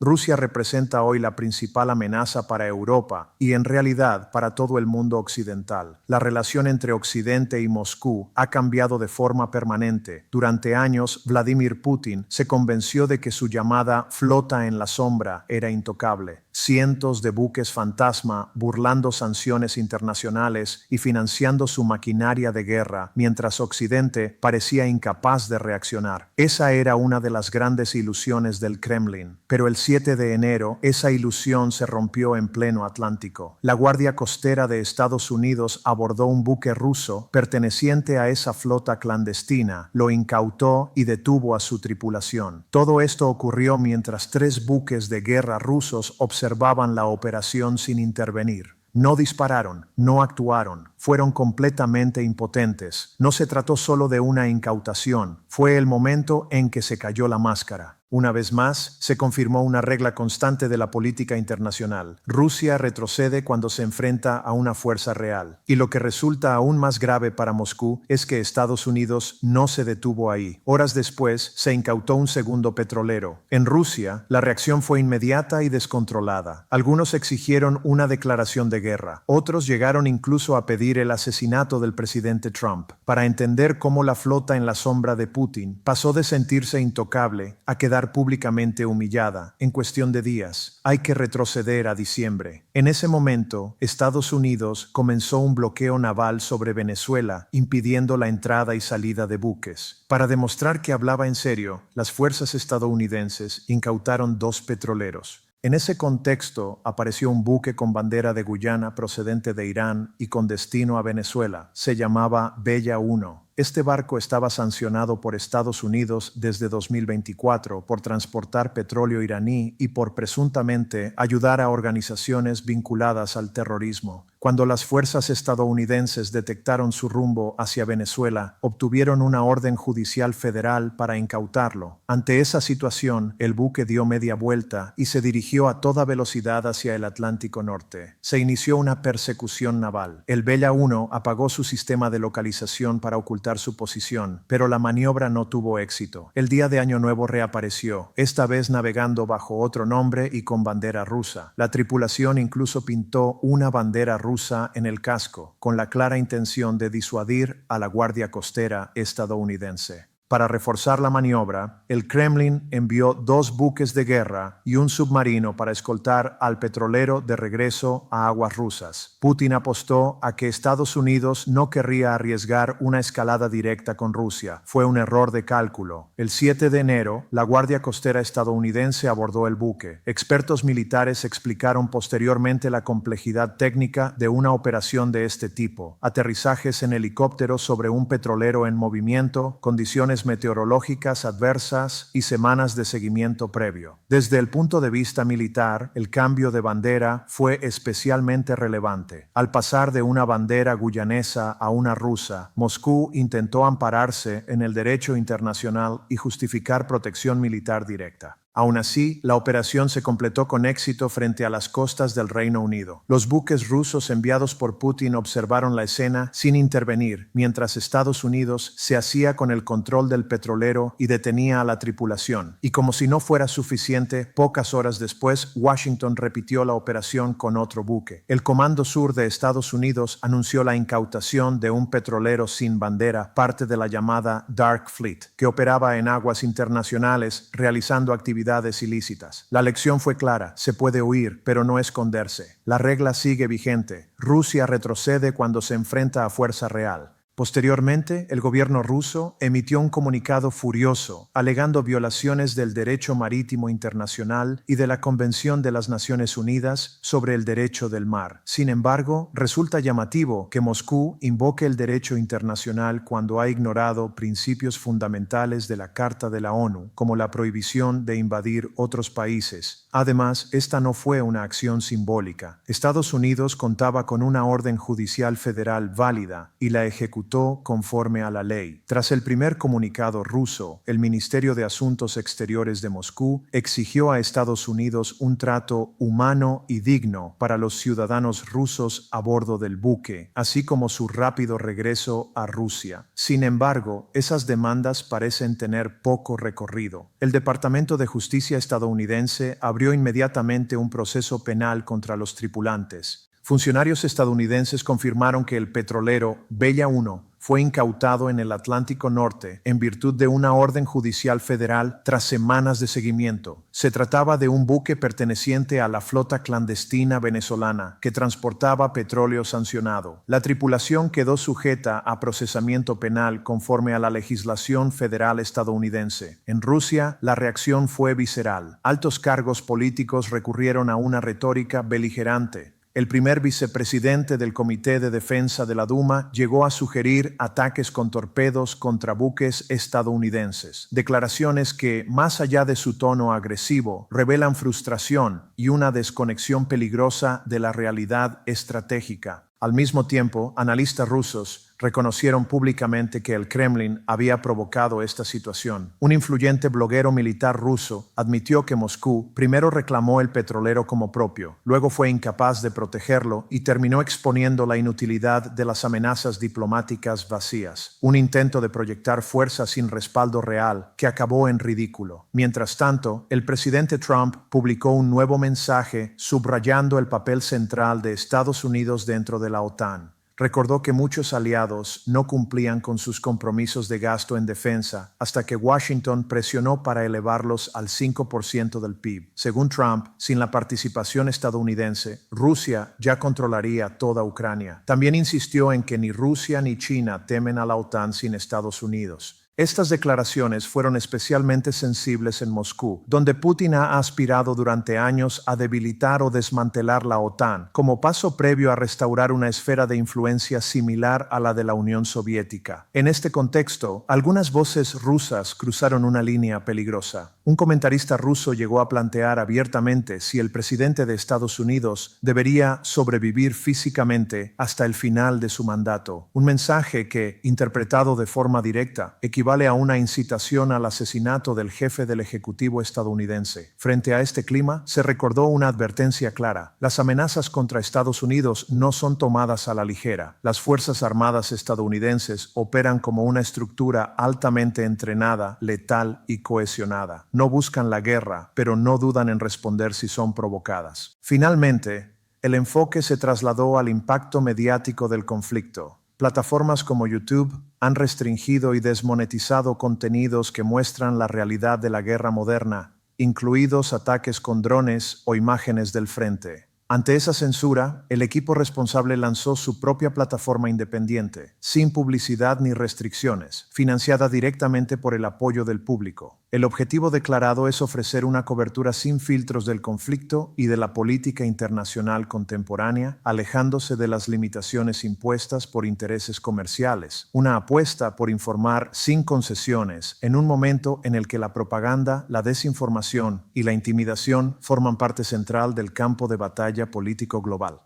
Rusia representa hoy la principal amenaza para Europa y en realidad para todo el mundo occidental. La relación entre Occidente y Moscú ha cambiado de forma permanente. Durante años, Vladimir Putin se convenció de que su llamada flota en la sombra era intocable. Cientos de buques fantasma burlando sanciones internacionales y financiando su maquinaria de guerra, mientras Occidente parecía incapaz de reaccionar. Esa era una de las grandes ilusiones del Kremlin. Pero el 7 de enero, esa ilusión se rompió en pleno Atlántico. La Guardia Costera de Estados Unidos abordó un buque ruso perteneciente a esa flota clandestina, lo incautó y detuvo a su tripulación. Todo esto ocurrió mientras 3 buques de guerra rusos observaban la operación sin intervenir. No dispararon, no actuaron, fueron completamente impotentes. No se trató solo de una incautación, fue el momento en que se cayó la máscara. Una vez más, se confirmó una regla constante de la política internacional. Rusia retrocede cuando se enfrenta a una fuerza real. Y lo que resulta aún más grave para Moscú es que Estados Unidos no se detuvo ahí. Horas después, se incautó un segundo petrolero. En Rusia, la reacción fue inmediata y descontrolada. Algunos exigieron una declaración de guerra. Otros llegaron incluso a pedir el asesinato del presidente Trump. Para entender cómo la flota en la sombra de Putin pasó de sentirse intocable a quedar públicamente humillada en cuestión de días. Hay que retroceder a diciembre. En ese momento, Estados Unidos comenzó un bloqueo naval sobre Venezuela, impidiendo la entrada y salida de buques. Para demostrar que hablaba en serio, las fuerzas estadounidenses incautaron 2 petroleros. En ese contexto apareció un buque con bandera de Guyana procedente de Irán y con destino a Venezuela. Se llamaba Bella 1. Este barco estaba sancionado por Estados Unidos desde 2024 por transportar petróleo iraní y por presuntamente ayudar a organizaciones vinculadas al terrorismo. Cuando las fuerzas estadounidenses detectaron su rumbo hacia Venezuela, obtuvieron una orden judicial federal para incautarlo. Ante esa situación, el buque dio media vuelta y se dirigió a toda velocidad hacia el Atlántico Norte. Se inició una persecución naval. El Bella 1 apagó su sistema de localización para ocultar su posición, pero la maniobra no tuvo éxito. El día de Año Nuevo reapareció, esta vez navegando bajo otro nombre y con bandera rusa. La tripulación incluso pintó una bandera rusa en el casco, con la clara intención de disuadir a la Guardia Costera estadounidense. Para reforzar la maniobra, el Kremlin envió 2 buques de guerra y un submarino para escoltar al petrolero de regreso a aguas rusas. Putin apostó a que Estados Unidos no querría arriesgar una escalada directa con Rusia. Fue un error de cálculo. El 7 de enero, la Guardia Costera estadounidense abordó el buque. Expertos militares explicaron posteriormente la complejidad técnica de una operación de este tipo. Aterrizajes en helicópteros sobre un petrolero en movimiento, condiciones meteorológicas adversas y semanas de seguimiento previo. Desde el punto de vista militar, el cambio de bandera fue especialmente relevante. Al pasar de una bandera guyanesa a una rusa, Moscú intentó ampararse en el derecho internacional y justificar protección militar directa. Aún así, la operación se completó con éxito frente a las costas del Reino Unido. Los buques rusos enviados por Putin observaron la escena sin intervenir, mientras Estados Unidos se hacía con el control del petrolero y detenía a la tripulación. Y como si no fuera suficiente, pocas horas después, Washington repitió la operación con otro buque. El Comando Sur de Estados Unidos anunció la incautación de un petrolero sin bandera, parte de la llamada Dark Fleet, que operaba en aguas internacionales realizando actividades ilícitas. La lección fue clara: se puede huir, pero no esconderse. La regla sigue vigente. Rusia retrocede cuando se enfrenta a fuerza real. Posteriormente, el gobierno ruso emitió un comunicado furioso, alegando violaciones del derecho marítimo internacional y de la Convención de las Naciones Unidas sobre el Derecho del Mar. Sin embargo, resulta llamativo que Moscú invoque el derecho internacional cuando ha ignorado principios fundamentales de la Carta de la ONU, como la prohibición de invadir otros países. Además, esta no fue una acción simbólica. Estados Unidos contaba con una orden judicial federal válida y la ejecutó ejecutó conforme a la ley. Tras el primer comunicado ruso, el Ministerio de Asuntos Exteriores de Moscú exigió a Estados Unidos un trato humano y digno para los ciudadanos rusos a bordo del buque, así como su rápido regreso a Rusia. Sin embargo, esas demandas parecen tener poco recorrido. El Departamento de Justicia estadounidense abrió inmediatamente un proceso penal contra los tripulantes. Funcionarios estadounidenses confirmaron que el petrolero Bella 1 fue incautado en el Atlántico Norte en virtud de una orden judicial federal tras semanas de seguimiento. Se trataba de un buque perteneciente a la flota clandestina venezolana que transportaba petróleo sancionado. La tripulación quedó sujeta a procesamiento penal conforme a la legislación federal estadounidense. En Rusia, la reacción fue visceral. Altos cargos políticos recurrieron a una retórica beligerante. El primer vicepresidente del Comité de Defensa de la Duma llegó a sugerir ataques con torpedos contra buques estadounidenses. Declaraciones que, más allá de su tono agresivo, revelan frustración y una desconexión peligrosa de la realidad estratégica. Al mismo tiempo, analistas rusos reconocieron públicamente que el Kremlin había provocado esta situación. Un influyente bloguero militar ruso admitió que Moscú primero reclamó el petrolero como propio, luego fue incapaz de protegerlo y terminó exponiendo la inutilidad de las amenazas diplomáticas vacías, un intento de proyectar fuerza sin respaldo real que acabó en ridículo. Mientras tanto, el presidente Trump publicó un nuevo mensaje subrayando el papel central de Estados Unidos dentro de la OTAN. Recordó que muchos aliados no cumplían con sus compromisos de gasto en defensa hasta que Washington presionó para elevarlos al 5% del PIB. Según Trump, sin la participación estadounidense, Rusia ya controlaría toda Ucrania. También insistió en que ni Rusia ni China temen a la OTAN sin Estados Unidos. Estas declaraciones fueron especialmente sensibles en Moscú, donde Putin ha aspirado durante años a debilitar o desmantelar la OTAN, como paso previo a restaurar una esfera de influencia similar a la de la Unión Soviética. En este contexto, algunas voces rusas cruzaron una línea peligrosa. Un comentarista ruso llegó a plantear abiertamente si el presidente de Estados Unidos debería sobrevivir físicamente hasta el final de su mandato. Un mensaje que, interpretado de forma directa, equivale a una incitación al asesinato del jefe del Ejecutivo estadounidense. Frente a este clima, se recordó una advertencia clara. Las amenazas contra Estados Unidos no son tomadas a la ligera. Las Fuerzas Armadas estadounidenses operan como una estructura altamente entrenada, letal y cohesionada. No buscan la guerra, pero no dudan en responder si son provocadas. Finalmente, el enfoque se trasladó al impacto mediático del conflicto. Plataformas como YouTube han restringido y desmonetizado contenidos que muestran la realidad de la guerra moderna, incluidos ataques con drones o imágenes del frente. Ante esa censura, el equipo responsable lanzó su propia plataforma independiente, sin publicidad ni restricciones, financiada directamente por el apoyo del público. El objetivo declarado es ofrecer una cobertura sin filtros del conflicto y de la política internacional contemporánea, alejándose de las limitaciones impuestas por intereses comerciales. Una apuesta por informar sin concesiones en un momento en el que la propaganda, la desinformación y la intimidación forman parte central del campo de batalla político global.